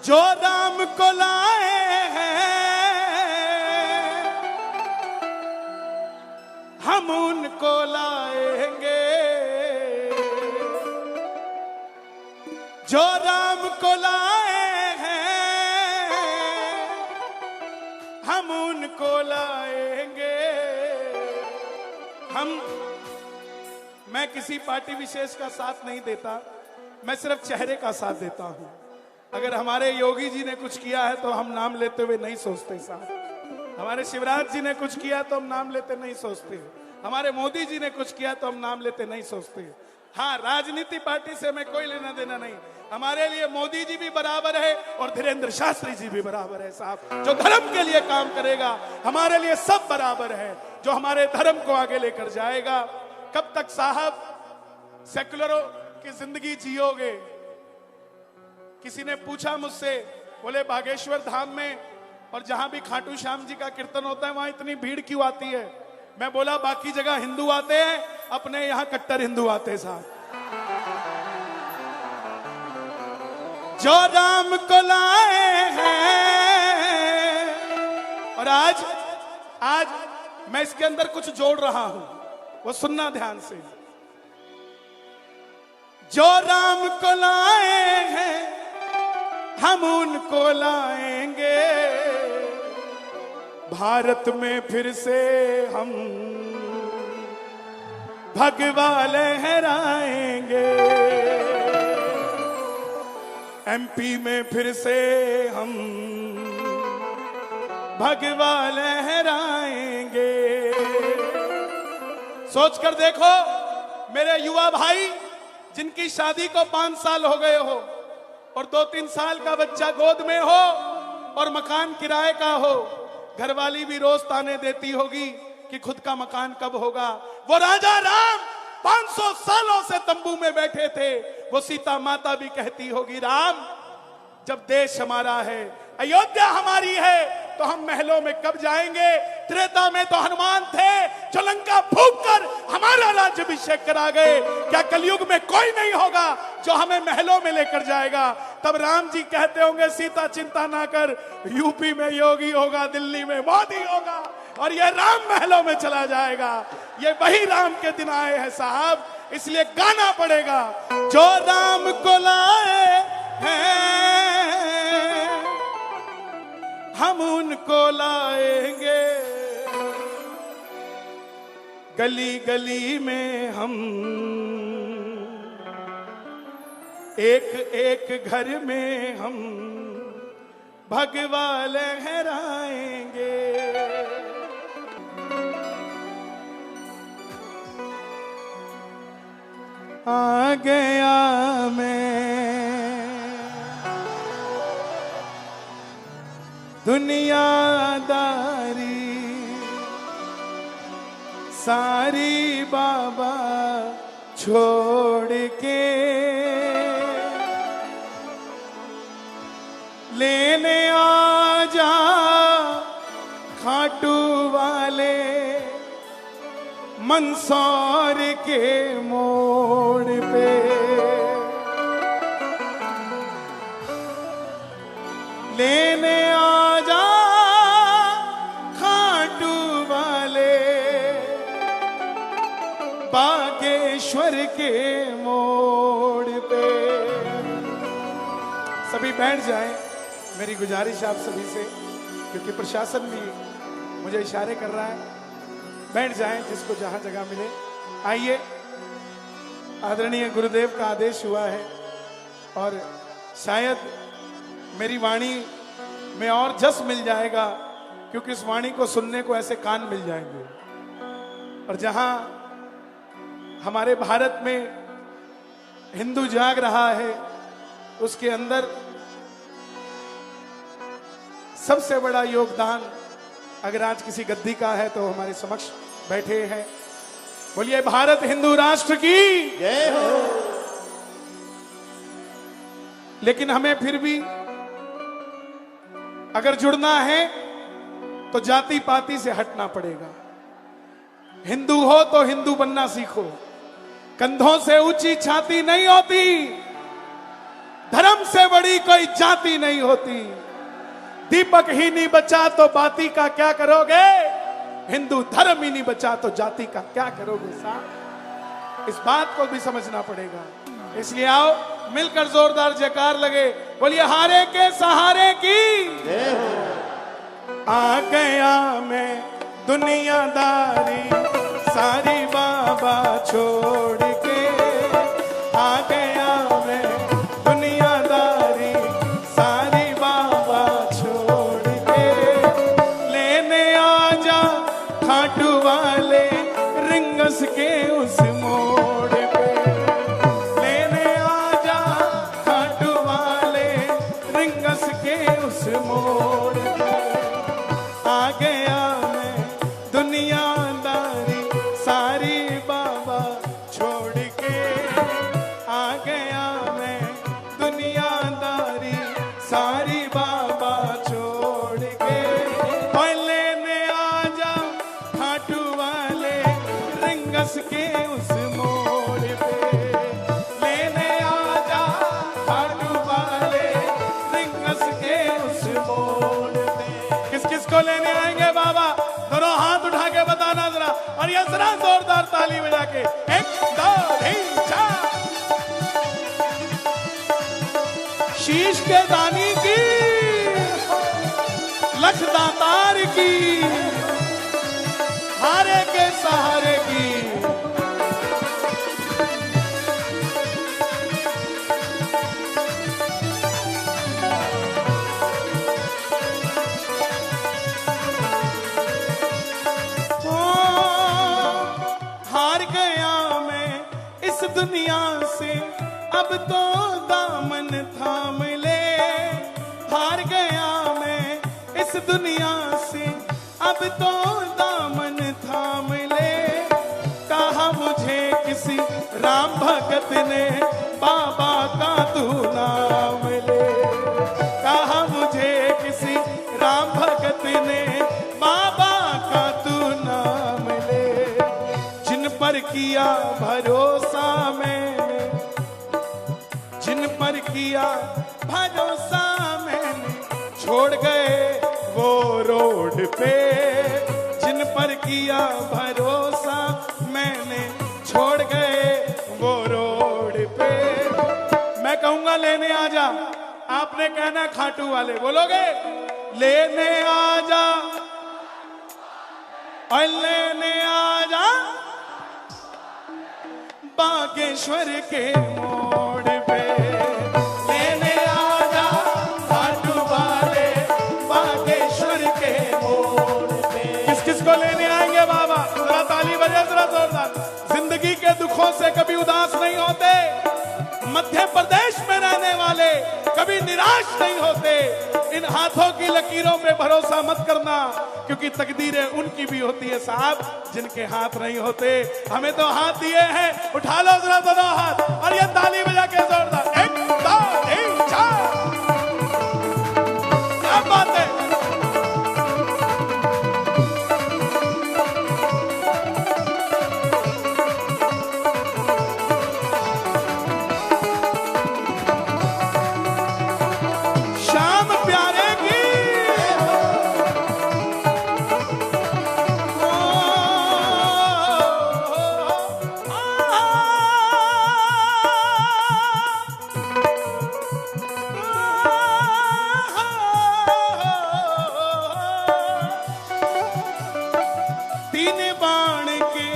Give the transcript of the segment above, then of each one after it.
जो राम को लाए हैं हम उनको लाएंगे, जो राम को लाए हैं हम उनको लाएंगे। मैं किसी पार्टी विशेष का साथ नहीं देता, मैं सिर्फ चेहरे का साथ देता हूं। अगर हमारे योगी जी ने कुछ किया है तो हम नाम लेते हुए नहीं सोचते साहब। हमारे शिवराज जी ने कुछ किया तो हम नाम लेते नहीं सोचते। हमारे मोदी जी ने कुछ किया तो हम नाम लेते नहीं सोचते। हाँ, राजनीति पार्टी से हमें कोई लेना देना नहीं। हमारे लिए मोदी जी भी बराबर है और धीरेन्द्र शास्त्री जी भी बराबर है साहब। जो धर्म के लिए काम करेगा हमारे लिए सब बराबर है, जो हमारे धर्म को आगे लेकर जाएगा। कब तक साहब सेकुलरों की जिंदगी जियोगे? किसी ने पूछा मुझसे, बोले बागेश्वर धाम में और जहां भी खाटू श्याम जी का कीर्तन होता है वहां इतनी भीड़ क्यों आती है? मैं बोला बाकी जगह हिंदू आते हैं, अपने यहां कट्टर हिंदू आते हैं साहब। जो राम को लाए हैं, और आज मैं इसके अंदर कुछ जोड़ रहा हूं, वो सुनना ध्यान से। जो राम को लाए हैं हम उनको लाएंगे, भारत में फिर से हम भगवा लहराएंगे, एमपी में फिर से हम भगवा लहराएंगे। सोचकर देखो मेरे युवा भाई जिनकी शादी को 5 साल हो गए हो और 2-3 साल का बच्चा गोद में हो और मकान किराए का हो, घरवाली भी रोज ताने देती होगी कि खुद का मकान कब होगा। वो राजा राम 500 सालों से तंबू में बैठे थे, वो सीता माता भी कहती होगी राम जब देश हमारा है, अयोध्या हमारी है, तो हम महलों में कब जाएंगे? त्रेता में तो हनुमान थे जो लंका फूंक कर हमारा राज्याभिषेक करा गए। क्या कलयुग में कोई नहीं होगा जो हमें महलों में लेकर जाएगा? तब राम जी कहते होंगे सीता चिंता ना कर, यूपी में योगी होगा, दिल्ली में मोदी होगा और यह राम महलों में चला जाएगा। ये वही राम के दिन आए हैं साहब, इसलिए गाना पड़ेगा। जो राम को लाए हैं हम उनको लाएंगे, गली गली में हम एक एक घर में हम भगवा लहराएंगे। आ गया मैं दुनियादारी सारी बाबा छोड़ के, लेने आ जा खाटू वाले मंदसौर के मोड़ पे। लेने आ जा खाटू वाले बागेश्वर के मोड़ पे। सभी बैठ जाएं, मेरी गुजारिश आप सभी से, क्योंकि प्रशासन भी मुझे इशारे कर रहा है। बैठ जाएं जिसको जहां जगह मिले। आइए, आदरणीय गुरुदेव का आदेश हुआ है और शायद मेरी वाणी में और जस मिल जाएगा, क्योंकि इस वाणी को सुनने को ऐसे कान मिल जाएंगे। और जहां हमारे भारत में हिंदू जाग रहा है, उसके अंदर सबसे बड़ा योगदान अगर आज किसी गद्दी का है तो हमारे समक्ष बैठे हैं। बोलिए भारत हिंदू राष्ट्र की जय हो। लेकिन हमें फिर भी अगर जुड़ना है तो जाति पाति से हटना पड़ेगा। हिंदू हो तो हिंदू बनना सीखो। कंधों से ऊंची छाती नहीं होती, धर्म से बड़ी कोई जाति नहीं होती। दीपक ही नहीं बचा तो बाती का क्या करोगे, हिंदू धर्म ही नहीं बचा तो जाति का क्या करोगे साहब। इस बात को भी समझना पड़ेगा। इसलिए आओ मिलकर जोरदार जयकार लगे, बोलिए हारे के सहारे की। आ गया मैं दुनियादारी सारी बाबा छोड़ के, आ गया मैं दुनियादारी सारी बाबा छोड़ के, लेने आजा खाटू वाले रिंगस के उस मोड़ पे, लेने आजा खाटू वाले रिंगस के उस मोड़ पे, आ गया मैं दुनियादारी सारी बाबा छोड़ के, आ गया मैं दुनियादारी सारी बाबा छोड़ के, और लेने आजा खाटू वाले रिंगस के उस मोड़ पे, लेने आजा खाटू वाले रिंगस के उस मोड़ पे। किस किस को लेने आएंगे बाबा, दोनों हाथ उठा के बताना जरा, और ये जरा जोरदार ताली बजा के, 1 2 3 4। शीश के दानी की, लख दातार की, हारे के सहारे की। हार गया मैं इस दुनिया से, अब तो दामन थाम ले, हार गया मैं इस दुनिया से, अब तो दामन थाम ले, कहा मुझे किसी राम भगत ने बाबा का तू नाम ले, कहा मुझे किसी राम भगत ने बाबा का तू नाम ले, जिन पर किया भरोसा मैंने, जिन पर किया भरोसा मैंने, छोड़ गए वो रोड पे, जिन पर किया भरोसा मैंने, छोड़ गए वो रोड पे। मैं कहूंगा लेने आजा, आपने कहना खाटू वाले, बोलोगे लेने आजा, और लेने आजा बागेश्वर के मोड़ पे, लेने आजा खाटू वाले बागेश्वर के मोड़ पे। किस किस को लेने आएंगे बाबा, जरा ताली बजे जरा जोरदार। जिंदगी के दुखों से कभी उदास नहीं होते, मध्य प्रदेश में रहने वाले कभी निराश नहीं होते। इन हाथों की लकीरों पे भरोसा मत करना, क्योंकि तकदीरें उनकी भी होती है साहब जिनके हाथ नहीं होते। हमें तो हाथ दिए हैं, उठा लो जरा दोनों हाथ, और ये ताली बजा के जोरदार, 1 2 3 4। क्या बात है। शाम प्यारे की, तीन बाण के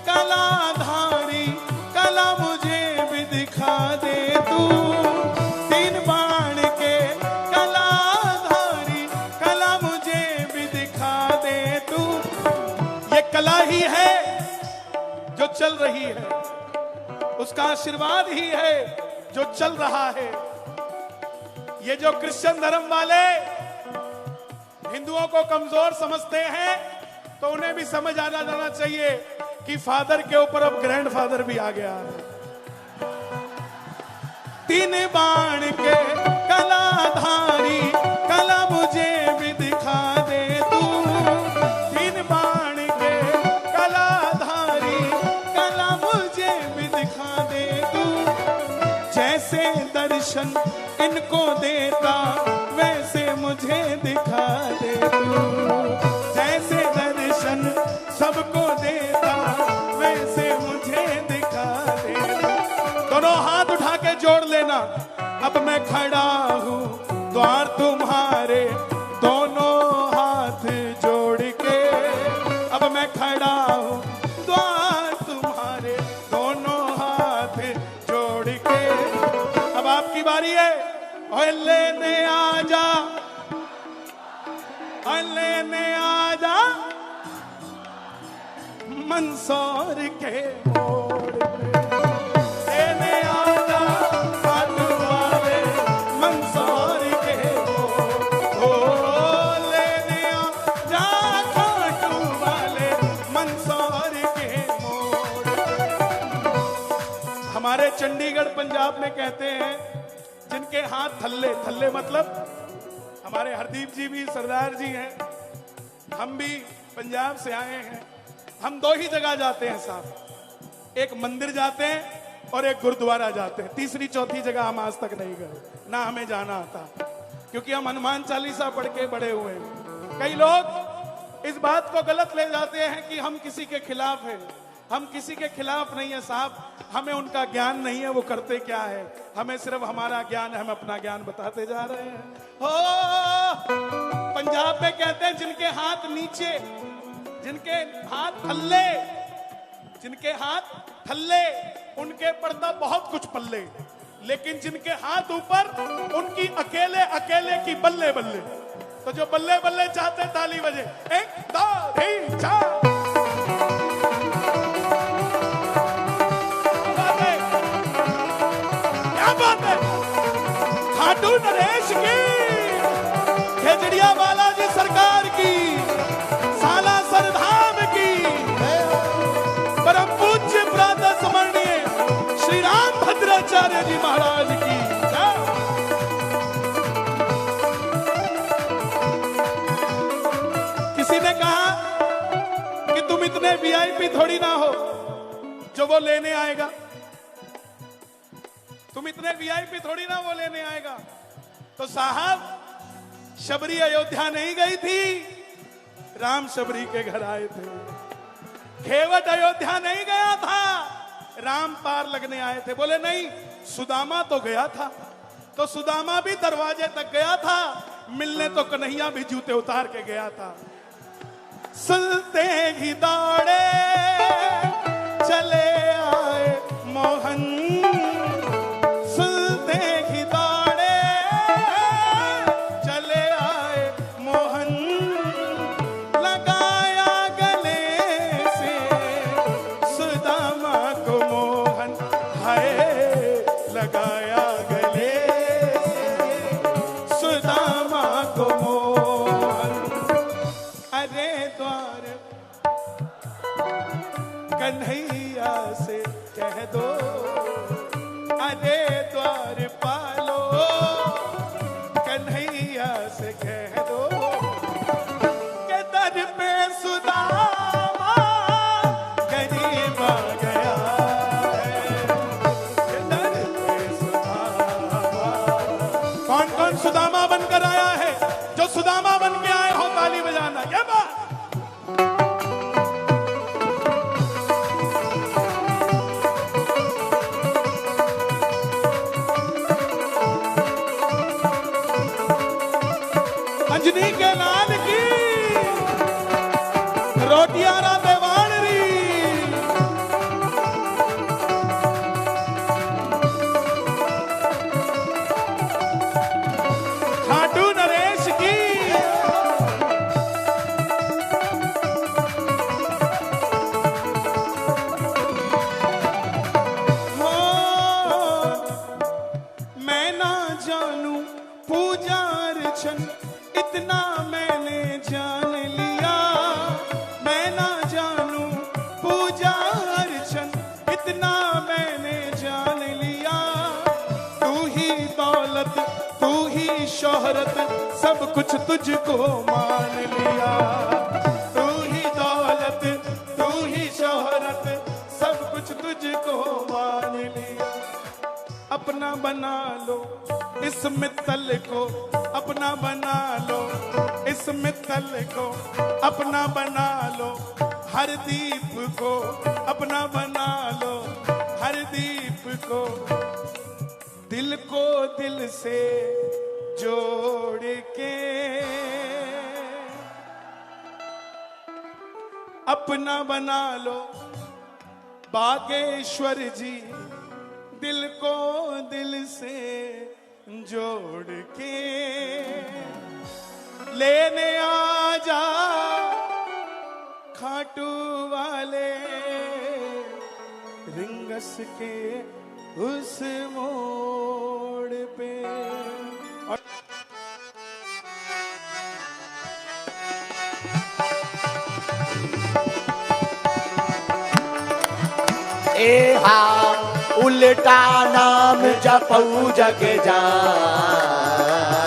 कलाधारी, कला मुझे भी दिखा दे तू, तीन बाण के कलाधारी, कला मुझे भी दिखा दे तू। ये कला ही है जो चल रही है, उसका आशीर्वाद ही है जो चल रहा है। ये जो क्रिश्चियन धर्म वाले हिंदुओं को कमजोर समझते हैं, तो उन्हें भी समझ आना जाना चाहिए कि फादर के ऊपर अब ग्रैंडफादर भी आ गया है। तीन बाण के कलाधारी, कला मुझे भी दिखा दे तू, तीन बाण के कलाधारी, कला मुझे भी दिखा दे तू। जैसे दर्शन इनको देता वैसे मुझे दिखा दे तू, जैसे दर्शन सबको देता वैसे मुझे दिखा दे तू। दोनों हाथ उठा के जोड़ लेना। अब मैं खड़ा हूँ द्वार तुम्हारे, दोनों हाथ जोड़ के। अब मैं खड़ा हूँ द्वार तुम्हारे, दोनों हाथ जोड़ के। अब आपकी बारी है। ओए लेने आजा, ओए लेने आजा मंदसौर के मोड़ पे, लेने आजा खाटू वाले मंदसौर के मोड़, ओ लेने आजा खाटू वाले मंदसौर के मोड़ पे। हमारे चंडीगढ़ पंजाब में कहते हैं जिनके हाथ थल्ले, थल्ले मतलब हमारे हरदीप जी भी सरदार जी हैं, हम भी पंजाब से आए हैं। हम दो ही जगह जाते हैं साहब, एक मंदिर जाते हैं और एक गुरुद्वारा जाते हैं। तीसरी चौथी जगह हम आज तक नहीं गए, ना हमें जाना आता, क्योंकि हम हनुमान चालीसा पढ़ के बड़े हुए हैं। कई लोग इस बात को गलत ले जाते हैं कि हम किसी के खिलाफ हैं। हम किसी के खिलाफ नहीं है साहब, हमें उनका ज्ञान नहीं है वो करते क्या है, हमें सिर्फ हमारा ज्ञान है, हम अपना ज्ञान बताते जा रहे हैं। हो पंजाब में कहते हैं जिनके हाथ नीचे, जिनके हाथ थल्ले, जिनके हाथ थल्ले उनके पड़ता बहुत कुछ पल्ले, लेकिन जिनके हाथ ऊपर उनकी अकेले अकेले की बल्ले बल्ले। तो जो बल्ले बल्ले चाहते ताली बजे, 1 2 3 4। खाटू नरेश की, खेजड़िया बालाजी सरकार की, सालासर धाम की, परम पूज्य प्रातः स्मरणीय श्री राम भद्राचार्य जी महाराज की। किसी ने कहा कि तुम इतने वीआईपी थोड़ी ना हो जो वो लेने आएगा, तुम इतने वीआईपी थोड़ी ना वो लेने आएगा। तो साहब शबरी अयोध्या नहीं गई थी, राम शबरी के घर आए थे। खेवट अयोध्या नहीं गया था, राम पार लगने आए थे। बोले नहीं, सुदामा तो गया था, तो सुदामा भी दरवाजे तक गया था, मिलने तो कन्हैया भी जूते उतार के गया था। सुनते ही दौड़े चले आए मोहन, कन्हैया से कह दो अरे द्वार पालो, कन्हैया से कह दो के दर पे सुदामा गरीब आ गया है, के दर पे सुदामा। कौन कौन सुदामा बनकर आया है? जो सुदामा बन के आए हो ताली बजाना। ये बात अंजनी के लाल की, रोटियारा देवानरी, खाटू नरेश की, मैं ना जानू पूजा अर्चन इतना मैंने जान लिया, मैं ना जानू पूजा अर्चन इतना मैंने जान लिया। तू ही दौलत तू ही शोहरत सब कुछ तुझको मान लिया, तू ही दौलत तू ही शोहरत सब कुछ तुझको मान लिया। अपना अपना बना लो, इस मित्तल को अपना बना लो, इस मित्तल को अपना बना लो, हर दीप को अपना बना लो, हर दीप को दिल को दिल से जोड़ के अपना बना लो। बागेश्वर जी दिल को दिल से जोड़ के लेने आ जा खाटू वाले रिंगस के उस मोड़ पे। एहा उल्टा नाम जपऊ जग जान,